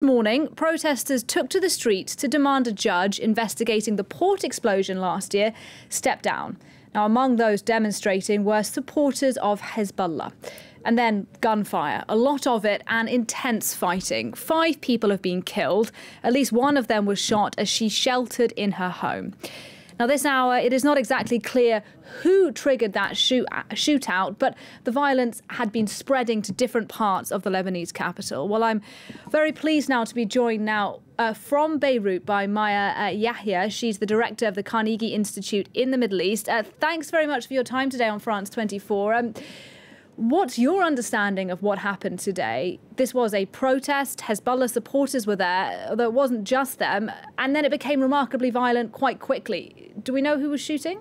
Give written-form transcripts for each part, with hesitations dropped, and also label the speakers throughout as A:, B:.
A: Morning, protesters took to the streets to demand a judge investigating the port explosion last year step down. Now, among those demonstrating were supporters of Hezbollah. And then gunfire, a lot of it, and intense fighting. 5 people have been killed. At least one of them was shot as she sheltered in her home. Now, this hour, it is not exactly clear who triggered that shootout, but the violence had been spreading to different parts of the Lebanese capital. Well, I'm very pleased now to be joined now from Beirut by Maha Yahya. She's the director of the Carnegie Institute in the Middle East. Thanks very much for your time today on France 24. What's your understanding of what happened today? This was a protest. Hezbollah supporters were there, although it wasn't just them. And then it became remarkably violent quite quickly. Do we know who was shooting?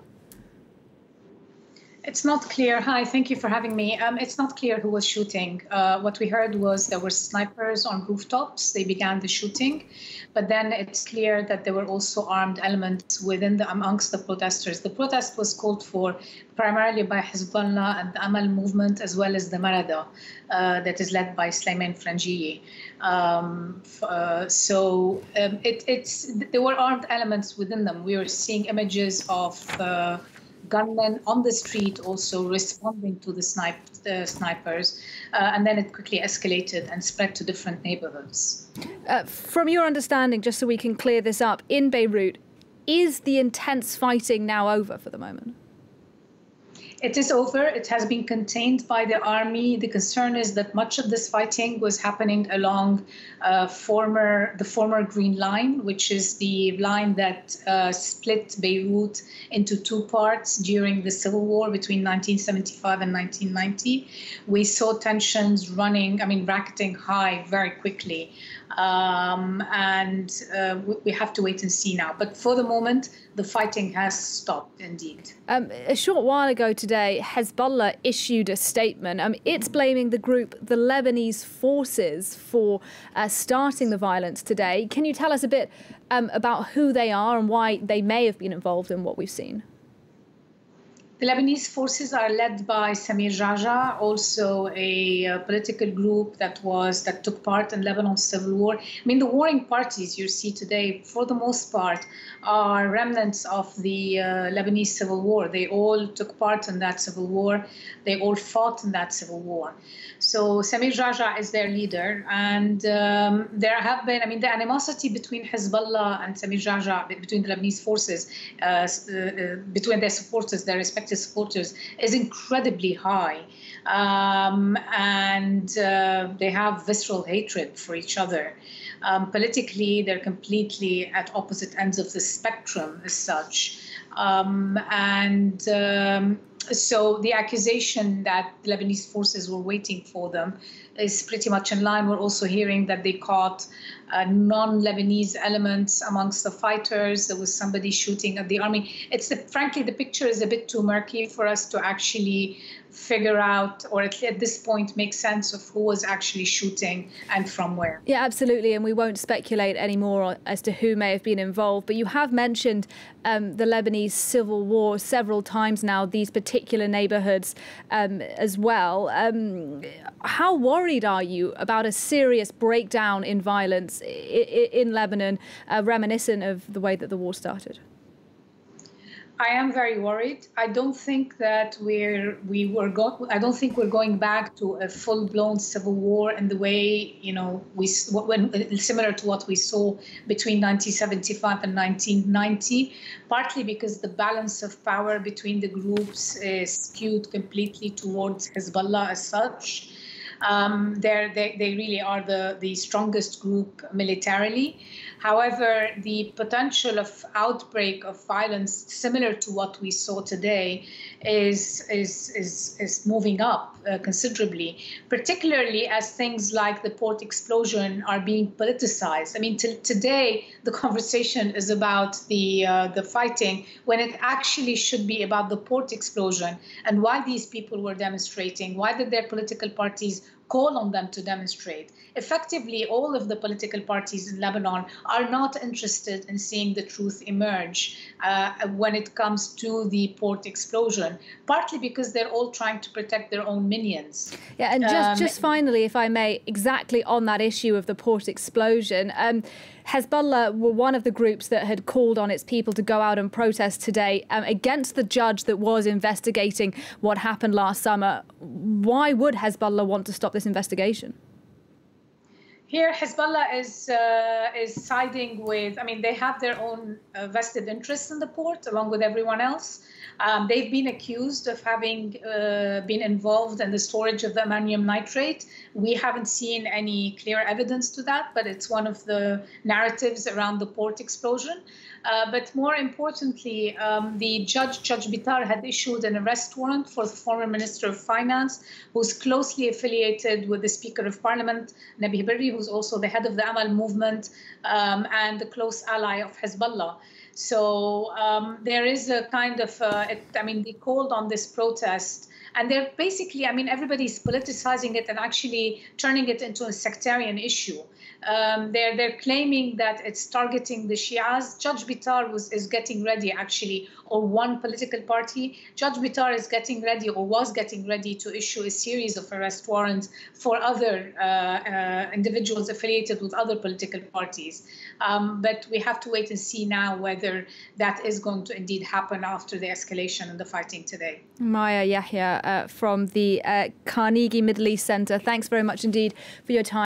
B: It's not clear. Hi, thank you for having me. It's not clear who was shooting. What we heard was there were snipers on rooftops. They began the shooting. But then it's clear that there were also armed elements amongst the protesters. The protest was called for primarily by Hezbollah and the Amal movement, as well as the Marada, that is led by Sleiman Frangieh. There were armed elements within them. We were seeing images of gunmen on the street also responding to the snipers, and then it quickly escalated and spread to different neighborhoods.
A: From your understanding, just so we can clear this up, in Beirut, is the intense fighting now over for the moment?
B: It is over. It has been contained by the army. The concern is that much of this fighting was happening along the former Green Line, which is the line that split Beirut into 2 parts during the civil war between 1975 and 1990. We saw tensions racketing high very quickly. We have to wait and see now. But for the moment, the fighting has stopped, indeed.
A: A short while ago today, Hezbollah issued a statement. It's blaming the Lebanese forces for starting the violence today. Can you tell us a bit about who they are and why they may have been involved in what we've seen?
B: The Lebanese forces are led by Samir Jaja, also a political group that took part in Lebanon's civil war. The warring parties you see today, for the most part, are remnants of the Lebanese civil war. They all took part in that civil war. They all fought in that civil war. So Samir Jaja is their leader, and there have been, the animosity between Hezbollah and Samir Jaja, between the Lebanese forces, between their supporters, their respective supporters, is incredibly high. They have visceral hatred for each other. Politically, they're completely at opposite ends of the spectrum as such. So the accusation that the Lebanese forces were waiting for them is pretty much in line. We're also hearing that they caught non-Lebanese elements amongst the fighters. There was somebody shooting at the army. Frankly, the picture is a bit too murky for us to actually figure out, or at this point make sense of who was actually shooting and from where.
A: Yeah, absolutely. And we won't speculate anymore as to who may have been involved. But you have mentioned the Lebanese civil war several times now, these particular neighborhoods as well. How worried are you about a serious breakdown in violence in Lebanon, reminiscent of the way that the war started?
B: I am very worried. I don't think that we're going back to a full-blown civil war in the way similar to what we saw between 1975 and 1990. Partly because the balance of power between the groups is skewed completely towards Hezbollah as such. They really are the strongest group militarily. However, the potential of outbreak of violence similar to what we saw today is moving up considerably, particularly as things like the port explosion are being politicized. Today the conversation is about the fighting, when it actually should be about the port explosion and why these people were demonstrating. Why did their political parties call on them to demonstrate. Effectively, all of the political parties in Lebanon are not interested in seeing the truth emerge when it comes to the port explosion, partly because they're all trying to protect their own minions.
A: Yeah, and just finally, if I may, exactly on that issue of the port explosion, Hezbollah were one of the groups that had called on its people to go out and protest today against the judge that was investigating what happened last summer. Why would Hezbollah want to stop this investigation?
B: Here, Hezbollah is siding with, they have their own vested interests in the port, along with everyone else. They've been accused of having been involved in the storage of the ammonium nitrate. We haven't seen any clear evidence to that, but it's one of the narratives around the port explosion. But more importantly, the Judge Bitar had issued an arrest warrant for the former Minister of Finance, who's closely affiliated with the Speaker of Parliament, Nabi Berri, who's also the head of the Amal movement and the close ally of Hezbollah. So there is a kind of, they called on this protest, and they're basically, everybody's politicizing it and actually turning it into a sectarian issue. They're claiming that it's targeting the Shias. Judge Bitar is getting ready, actually, or one political party. Judge Bitar is getting ready, or was getting ready, to issue a series of arrest warrants for other individuals affiliated with other political parties. But we have to wait and see now whether that is going to indeed happen after the escalation and the fighting today.
A: Maha Yahya from the Carnegie Middle East Center, thanks very much indeed for your time.